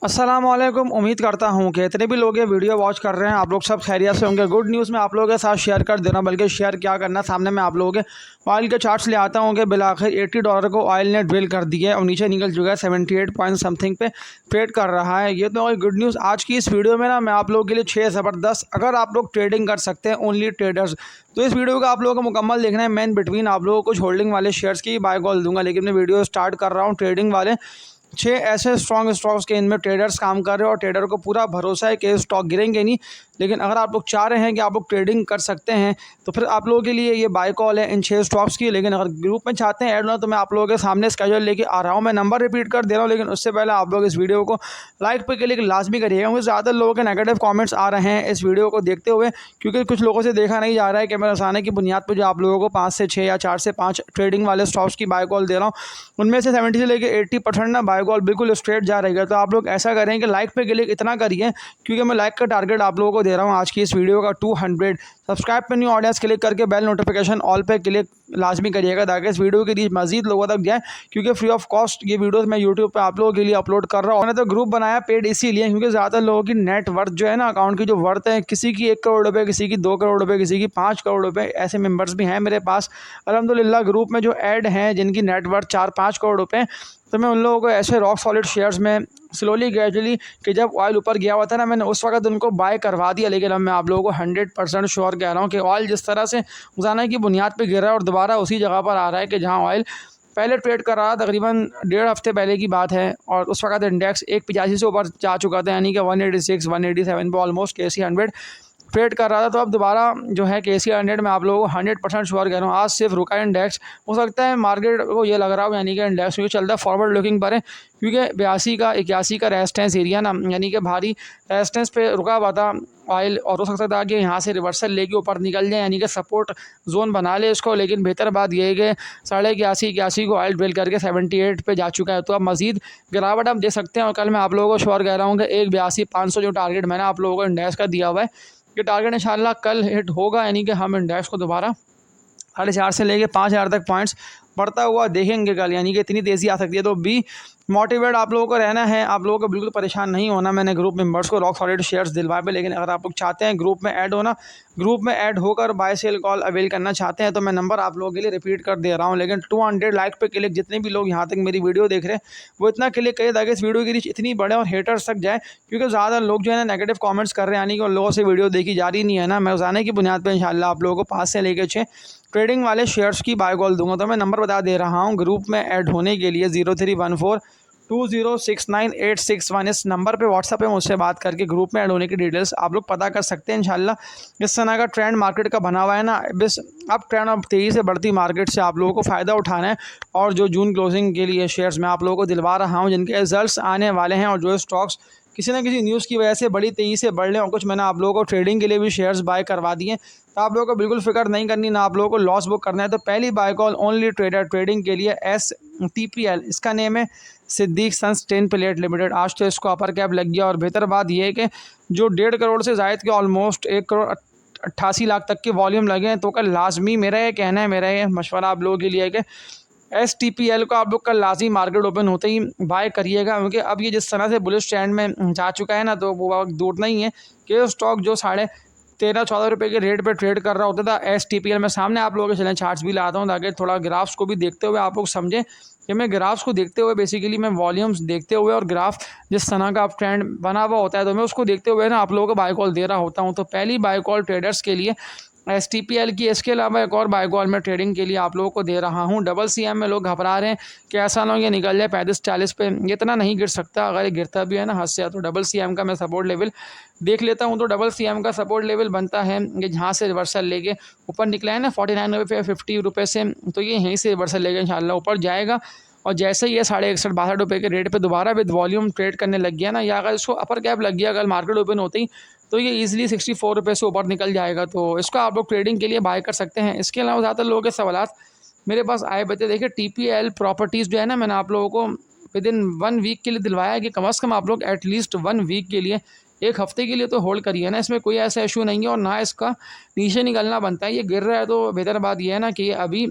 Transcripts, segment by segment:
अस्सलामुअलैकुम। उम्मीद करता हूँ कि इतने भी लोग ये वीडियो वॉच कर रहे हैं आप लोग सब खैरियत से होंगे। गुड न्यूज़ मैं आप लोगों के साथ शेयर कर दे रहा हूँ, बल्कि शेयर क्या करना, सामने मैं आप लोगों के ऑयल के चार्ट्स ले आता हूँ कि बिलाखिर $80 को ऑयल ने ड्रिल कर दिया है और नीचे निकल चुका है 78 पॉइंट समथिंग पे ट्रेड कर रहा है। ये तो गुड न्यूज़। आज की इस वीडियो में ना मैं आप लोगों के लिए 6 ज़बरदस्त, अगर आप लोग ट्रेडिंग कर सकते हैं ओनली ट्रेडर्स, तो इस वीडियो का आप लोगों को मुकम्मल देखना है। मैं इन बिटवीन आप लोगों को कुछ होल्डिंग वाले शेयर्स की बाय कॉल दूंगा, लेकिन मैं वीडियो स्टार्ट कर रहा हूँ ट्रेडिंग वाले 6 ऐसे स्ट्रॉन्ग स्टॉक्स के, इनमें ट्रेडर्स काम कर रहे हो और ट्रेडर को पूरा भरोसा है कि स्टॉक गिरेंगे नहीं। लेकिन अगर आप लोग चाह रहे हैं कि आप लोग ट्रेडिंग कर सकते हैं तो फिर आप लोगों के लिए ये बाय कॉल है इन 6 स्टॉक्स की। लेकिन अगर ग्रुप में चाहते हैं ऐड होना तो मैं आप लोगों के सामने स्केड्यूल लेके आ रहा हूँ। मैं नंबर रिपीट कर दे रहा हूँ, लेकिन उससे पहले आप लोग इस वीडियो को लाइक पे क्लिक लाजमी करिएगा, क्योंकि ज़्यादा लोगों के नेगेटिव कमेंट्स आ रहे हैं इस वीडियो को देखते हुए, क्योंकि कुछ लोगों से देखा नहीं जा रहा है कि मैं रसाने की बुनियाद पर जो आप लोगों को 5 से 6 या 4 से 5 ट्रेडिंग वाले स्टॉक्स की बाय कॉल दे रहा हूँ, उनमें से 70 से लेकर 80% ना बाय कॉल बिल्कुल स्ट्रेट जा रही है। तो आप लोग ऐसा करें कि लाइक पे क्लिक इतना करिए, क्योंकि मैं लाइक का टारगेट आप लोगों को दे रहा हूँ आज की इस वीडियो का 200। सब्सक्राइब पे न्यू ऑडियंस क्लिक करके बेल नोटिफिकेशन ऑल पे क्लिक लाजमी करिएगा, ताकि इस वीडियो की रीच मजीद लोगों तक जाए, क्योंकि फ्री ऑफ कॉस्ट ये वीडियोस मैं यूट्यूब पे आप लोगों के लिए अपलोड कर रहा हूँ। मैंने तो ग्रुप बनाया पेड इसीलिए क्योंकि ज़्यादा लोगों की नेट वर्थ जो है ना, अकाउंट की जो वर्थ है, किसी की 1 करोड़ रुपये, किसी की 2 करोड़ रुपये, किसी की 5 करोड़ रुपये, ऐसे मेंबर्स भी हैं मेरे पास अल्हम्दुलिल्लाह। ग्रुप में जो ऐड हैं जिनकी नेट वर्थ 4-5 करोड़ रुपये, तो मैं उन लोगों को ऐसे रॉक सॉलिड शेयर्स में स्लोली ग्रेजुअली, कि जब ऑयल ऊपर गया हुआ था ना, मैंने उस वक्त उनको बाय करवा दिया। लेकिन अब मैं आप लोगों को 100% श्योर कह रहा हूँ कि ऑयल जिस तरह से रोज़ाना की बुनियाद पे गिर रहा है और दोबारा उसी जगह पर आ रहा है कि जहाँ ऑयल पहले ट्रेड कर रहा था, तकरीबन 1.5 हफ्ते पहले की बात है, और उस वक्त इंडेक्स 185 से ऊपर जा चुका था, यानी कि 186 187 पे ऑलमोस्ट KC 100 ट्रेड कर रहा था। तो अब दोबारा जो है KC 100 में आप लोगों को 100% श्योर कह रहा हूँ, आज सिर्फ रुका है इंडेक्स। हो सकता है मार्केट को ये लग रहा हो, यानी कि इंडेक्स क्योंकि चलता है फॉरवर्ड लुकिंग पर है, क्योंकि 82 का 81 का रेजिस्टेंस एरिया ना, यानी कि भारी रेजिस्टेंस पे रुका हुआ था ऑयल, और हो सकता था कि यहाँ से रिवर्सल लेके ऊपर निकल जाए, यानी कि सपोर्ट जोन बना ले इसको। लेकिन बेहतर बात यह है कि 81 को ऑयल ड्रिल करके 78 पे जा चुका है, तो अब मजीद गिरावट आप दे सकते हैं। और कल मैं आप लोगों को श्योर कह रहा हूँ कि 182,500 जो टारगेट मैंने आप लोगों को इंडेक्स का दिया हुआ है, ये टारगेट इंशाल्लाह कल हिट होगा, यानी कि हम इंडेक्स को दोबारा 4,500 से लेके 5,000 तक पॉइंट्स बढ़ता हुआ देखेंगे कल, यानी कि इतनी तेज़ी आ सकती है। तो बी मोटिवेट आप लोगों को रहना है, आप लोगों को बिल्कुल परेशान नहीं होना। मैंने ग्रुप मेंबर्स को रॉक सॉलिड शेयर्स दिलवाए पे, लेकिन अगर आप लोग चाहते हैं ग्रुप में ऐड होना, ग्रुप में ऐड होकर बाय सेल कॉल अवेल करना चाहते हैं, तो मैं नंबर आप लोगों के लिए रिपीट कर दे रहा हूँ। लेकिन 200 लाइक पे क्लिक, जितने भी लोग यहाँ तक मेरी वीडियो देख रहे हैं वो इतना क्लिक करिए ताकि इस वीडियो की रीच इतनी बढ़े और हेटर्स तक जाए, क्योंकि ज़्यादा लोग जो है ना नेगेटिव कमेंट्स कर रहे हैं, यानी कि उन लोगों से वीडियो देखी जा रही नहीं है ना। मैं रोज़ाना की बुनियाद पर इंशाल्लाह आप लोगों को 5 से लेकर 6 ट्रेडिंग वाले शेयर्स की बाय कॉल दूंगा। तो मैं नंबर बता दे रहा हूँ ग्रुप में ऐड होने के लिए 0314206981, इस नंबर पे व्हाट्सएप पे मुझसे बात करके ग्रुप में ऐड होने की डिटेल्स आप लोग पता कर सकते हैं। इंशाल्लाह इस तरह का ट्रेंड मार्केट का बना हुआ है ना, बस अब ट्रेंड अब तेज़ी से बढ़ती मार्केट से आप लोगों को फ़ायदा उठाना है। और जो जून क्लोजिंग के लिए शेयर्स मैं आप लोगों को दिलवा रहा हूँ, जिनके रिजल्ट्स आने वाले हैं, और जो स्टॉक्स किसी न किसी न्यूज़ की वजह से बड़ी तेज़ी से बढ़ रहे हैं, और कुछ मैंने आप लोगों को ट्रेडिंग के लिए भी शेयर्स बाय करवा दिए, तो आप लोगों को बिल्कुल फिक्र नहीं करनी, ना आप लोगों को लॉस बुक करना है। तो पहली buy call only trader trading के लिए STPL, इसका नेम है Siddique Sons Tin Plate Limited. आज तो इसको अपर कैप लग गया, और बेहतर बात यह है कि जो 1.5 करोड़ से ज़ायद के ऑलमोस्ट 1 करोड़ 88 लाख तक के वॉल्यूम लगे हैं, तो कल लाजमी मेरा ये कहना है, मेरा ये मशवरा आप लोगों के लिए है कि STPL को आप लोग कल लाजमी मार्केट ओपन होते ही बाय करिएगा, क्योंकि अब ये जिस तरह से बुलिश ट्रेंड में जा चुका है ना, तो वो वक्त दूर नहीं है कि स्टॉक जो 13-14 रुपये के रेट पे ट्रेड कर रहा होता था STPL में। सामने आप लोगों के चलें चार्ट्स भी लाता हूँ, ताकि थोड़ा ग्राफ्स को भी देखते हुए आप लोग समझें कि मैं ग्राफ्स को देखते हुए, बेसिकली मैं वॉल्यूम्स देखते हुए और ग्राफ जिस तरह का आप ट्रेंड बना हुआ होता है, तो मैं उसको देखते हुए ना आप लोगों को बाय कॉल दे रहा होता हूँ। तो पहली बाय कॉल ट्रेडर्स के लिए STPL की, इसके अलावा एक और बाय कॉल मैं ट्रेडिंग के लिए आप लोगों को दे रहा हूँ। CM में लोग घबरा रहे हैं कि ऐसा ना हो ये निकल जाए 35-40 पे, ये इतना नहीं गिर सकता। अगर ये गिरता भी है ना हद से, तो CM का मैं सपोर्ट लेवल देख लेता हूँ। तो CM का सपोर्ट लेवल बनता है कि जहाँ से रिवर्सल लेके ऊपर निकला है ना 49 रुपये 50 रुपये से, तो ये यहीं से रिवर्सल लेके इंशाल्लाह ऊपर जाएगा। और जैसे ही ये 61-62 रुपये के रेट पे दोबारा विद वॉल्यूम ट्रेड करने लग गया ना, या अगर इसको अपर कैप लग गया कल मार्केट ओपन होते ही, तो ये इजीली 64 रुपये से ऊपर निकल जाएगा। तो इसको आप लोग ट्रेडिंग के लिए बाय कर सकते हैं। इसके अलावा ज़्यादातर लोगों के सवालात मेरे पास आए बचे। देखिए TPL प्रॉपर्टीज़ जो है ना, मैंने आप लोगों को विद इन 1 वीक के लिए दिलवाया कि कम से कम आप लोग एटलीस्ट 1 वीक के लिए, 1 हफ्ते के लिए तो होल्ड करिए ना। इसमें कोई ऐसा इशू नहीं है, और ना इसका नीचे निकलना बनता है। ये गिर रहा है तो बेहतर बात यह है ना कि अभी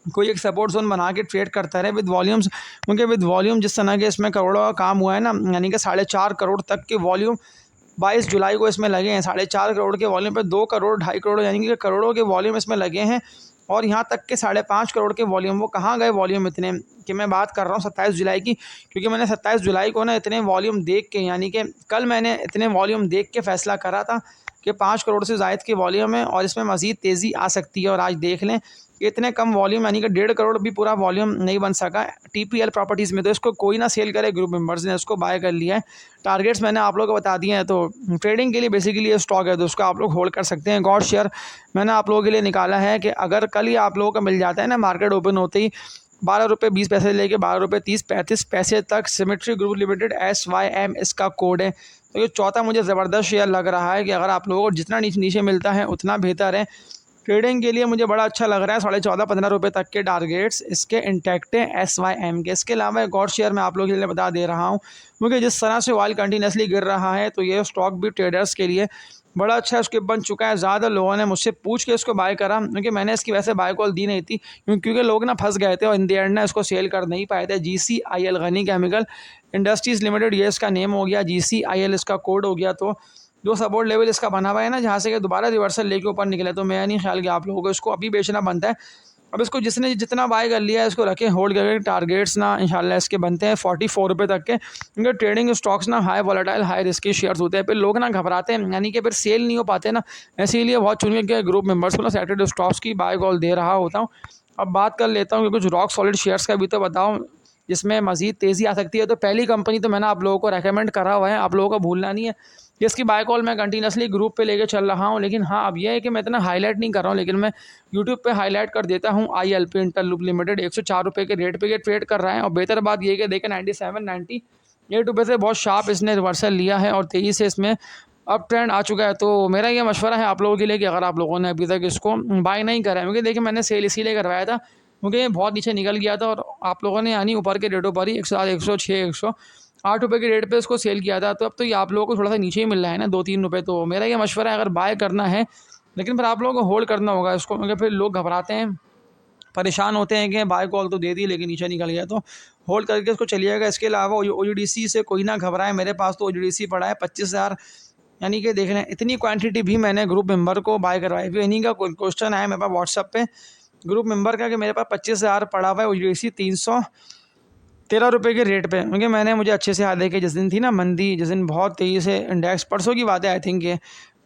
कोई एक सपोर्ट जोन बना के ट्रेड करता रहे विद वॉल्यूम्स, क्योंकि विद वॉल्यूम जिस तरह के इसमें करोड़ों का काम हुआ है ना, यानी कि 4.5 करोड़ तक के वॉल्यूम 22 जुलाई को इसमें लगे हैं। 4.5 करोड़ के वॉल्यूम पे 2 करोड़ 2.5 करोड़ यानी कि करोड़ों के वॉल्यूम इसमें लगे हैं। और यहाँ तक के 5.5 करोड़ के वॉल्यूम, वो कहाँ गए वॉल्यूम इतने, कि मैं बात कर रहा हूँ 27 जुलाई की, क्योंकि मैंने 27 जुलाई को ना इतने वॉल्यूम देख के, यानी कि कल मैंने इतने वॉल्यूम देख के फ़ैसला करा था कि 5 करोड़ से ज़ायद के वॉल्यूम है और इसमें मज़ीद तेज़ी आ सकती है। और आज देख लें कि इतने कम वॉल्यूम, यानी कि 1.5 करोड़ भी पूरा वॉल्यूम नहीं बन सका TPL प्रॉपर्टीज़ में। तो इसको कोई ना सेल करे, ग्रुप मेंबर्स ने इसको बाय कर लिया है। टारगेट्स मैंने आप लोगों को बता दिए हैं। तो ट्रेडिंग के लिए बेसिकली ये स्टॉक है, तो उसको आप लोग होल्ड कर सकते हैं। गॉड शेयर मैंने आप लोगों के लिए निकाला है कि अगर कल ही आप लोगों को मिल जाता है ना, मार्केट ओपन होते ही 12 रुपये 20 पैसे लेके 12 रुपये 30-35 पैसे तक, सिमेट्री ग्रुप लिमिटेड SYM इसका कोड है। तो ये चौथा मुझे ज़बरदस्त शेयर लग रहा है कि अगर आप लोगों को जितना नीचे मिलता है उतना बेहतर है। ट्रेडिंग के लिए मुझे बड़ा अच्छा लग रहा है। 14.5-15 रुपये तक के टारगेट्स इसके इंटैक्ट हैं SYM के। इसके अलावा एक और शेयर मैं आप लोगों के लिए बता दे रहा हूँ, क्योंकि जिस तरह से ऑयल कंटिन्यूसली गिर रहा है तो ये स्टॉक भी ट्रेडर्स के लिए बड़ा अच्छा स्किप बन चुका है। ज़्यादा लोगों ने मुझसे पूछ के इसको बाय करा, क्योंकि मैंने इसकी वैसे बाय कॉल दी नहीं थी, क्योंकि लोग ना फंस गए थे और इन द एंड ना इसको सेल कर नहीं पाए थे। GCIL Gani Chemical Industries Limited ये इसका नेम हो गया, GCIL इसका कोड हो गया। तो जो सपोर्ट लेवल इसका बना हुआ है ना, जहाँ से कि दोबारा रिवर्सल लेके ऊपर निकले, तो मैं नहीं ख्याल कि आप लोगों को इसको अभी बेचना बनता है। अब इसको जिसने जितना बाय कर लिया है इसको रखें होल्ड करके। टारगेट्स ना इंशाल्लाह इसके बनते हैं 44 रुपये तक के, क्योंकि ट्रेडिंग स्टॉक्स ना high volatile high risky shares होते हैं। फिर लोग ना घबराते हैं, यानी कि फिर सेल नहीं हो पाते ना, इसीलिए बहुत चुन के ग्रुप मेंबर्स को ना सेलेक्टेड स्टॉक्स की बाय कॉल दे रहा होता हूँ। अब बात कर लेता हूँ कि कुछ रॉक सॉलिड शेयर्स का भी तो बताऊँ जिसमें मज़ीद तेज़ी आ सकती है। तो पहली कंपनी तो मैंने आप लोगों को रेकमेंड करा हुआ है, आप लोगों को भूलना नहीं है। इसकी बाय कॉल मैं कंटिन्यूसली ग्रुप पे लेके चल रहा हूँ, लेकिन हाँ अब यह है कि मैं इतना हाईलाइट नहीं कर रहा हूँ, लेकिन मैं यूट्यूब पे हाईलाइट कर देता हूँ। ILP इंटरलूप लिमिटेड 104 रुपये के रेट पे ये ट्रेड कर रहा है। और बेहतर बात यह कि देखें 98 रुपये से बहुत शार्प इसने रिवर्सल लिया है और तेज़ी से इसमें अप ट्रेंड आ चुका है। तो मेरा ये मशवरा है आप लोगों के लिए कि अगर आप लोगों ने अभी तक इसको बाय नहीं करा है, क्योंकि देखिए मैंने सेल इसीलिए करवाया था क्योंकि ये बहुत नीचे निकल गया था और आप लोगों ने यानी ऊपर के रेटों पर ही 107, 106, 108 रुपये के रेट पे इसको सेल किया था। तो अब तो ये आप लोगों को थोड़ा सा नीचे ही मिल रहा है ना, 2-3 रुपये। तो मेरा ये मशवरा है अगर बाय करना है, लेकिन फिर आप लोगों को होल्ड करना होगा इसको, क्योंकि फिर लोग घबराते हैं, परेशान होते हैं कि बाय कॉल तो दे दी लेकिन नीचे निकल गया। तो होल्ड करके इसको चलिएगा। इसके अलावा OGDC से कोई ना घबराए, मेरे पास तो OGDC पड़ा है 25,000, यानी कि देख लें इतनी क्वांटिटी भी मैंने ग्रुप मेंबर को बाय करवाई भी। इन्हीं का क्वेश्चन आया मेरे पास व्हाट्सअप पे ग्रुप मेंबर का कि मेरे पास 25,000 पड़ा हुआ है OGDC 313 रुपये के रेट पे, क्योंकि मैंने मुझे अच्छे से याद है कि जिस दिन थी ना मंदी, जिस दिन बहुत तेज़ी से इंडेक्स, परसों की बात है आई थिंक ये,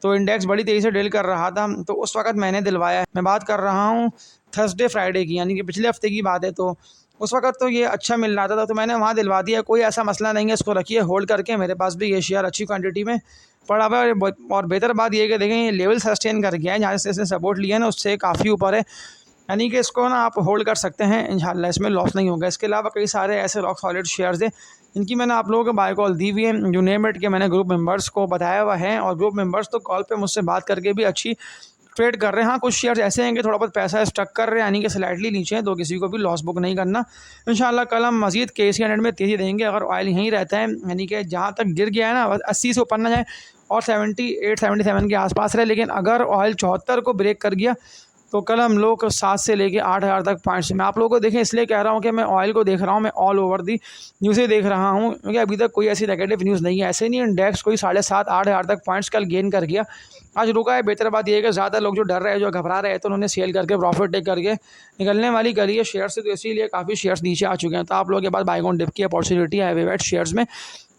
तो इंडेक्स बड़ी तेज़ी से डील कर रहा था, तो उस वक्त मैंने दिलवाया। मैं बात कर रहा हूँ थर्सडे फ्राइडे की, यानी कि पिछले हफ्ते की बात है। तो उस वक्त तो ये अच्छा मिल रहा था, तो मैंने वहाँ दिलवा दिया। कोई ऐसा मसला नहीं है, इसको रखिए होल्ड करके। मेरे पास भी ये शेयर अच्छी क्वांटिटी में पड़ा हुआ है। और बेहतर बात ये है कि देखें ये लेवल सस्टेन कर गया है, जहाँ से इसने सपोर्ट लिया है ना उससे काफ़ी ऊपर है, यानी कि इसको ना आप होल्ड कर सकते हैं, इंशाल्लाह इसमें लॉस नहीं होगा। इसके अलावा कई सारे ऐसे रॉक सॉलिड शेयर्स हैं जिनकी मैंने आप लोगों को बाय कॉल दी हुई है, जो नेम इट के मैंने ग्रुप मेंबर्स को बताया हुआ है, और ग्रुप मेंबर्स तो कॉल पे मुझसे बात करके भी अच्छी ट्रेड कर रहे हैं। हाँ कुछ शेयर्स ऐसे हैं कि थोड़ा बहुत पैसा स्टक कर रहे हैं, यानी कि स्लाइटली नीचे हैं, तो किसी को भी लॉस बुक नहीं करना। इंशाल्लाह कल हम मज़ीद KC 100 में तेज़ी देंगे। अगर ऑयल यहीं रहता है, यानी कि जहाँ तक गिर गया है ना 80 से ऊपर ना जाए और 78-77 के आसपास रहे, लेकिन अगर ऑयल 74 को ब्रेक कर गया तो कल हम लोग 7 से लेके 8,000 तक पॉइंट्स। मैं आप लोगों को देखें इसलिए कह रहा हूँ कि मैं ऑयल को देख रहा हूँ, मैं ऑल ओवर दी न्यूज़ें देख रहा हूँ, क्योंकि अभी तक कोई ऐसी नेगेटिव न्यूज़ नहीं है। ऐसे नहीं इंडेक्स कोई 7,500-8,000 तक पॉइंट्स कल गेन कर गया, आज रुका है। बेहतर बात यह है कि ज़्यादा लोग जो डर रहे हैं, जो घबरा रहे हैं, तो उन्होंने सेल करके प्रॉफिट टेक करके निकलने वाली करी है शेयर से, तो इसीलिए काफ़ी शेयर्स नीचे आ चुके हैं। तो आप लोगों के पास बाय ऑन डिप की अपॉर्चुनिटी है वेवेट शेयर्स में।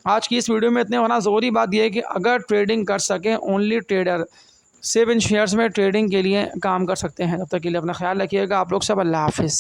आज की इस वीडियो में इतने होना ज़रूरी बात यह है कि अगर ट्रेडिंग कर सकें, ओनली ट्रेडर सिर्फ इन शेयर्स में ट्रेडिंग के लिए काम कर सकते हैं। तब तक के लिए अपना ख्याल रखिएगा। आप लोग सब अल्लाह हाफिज़।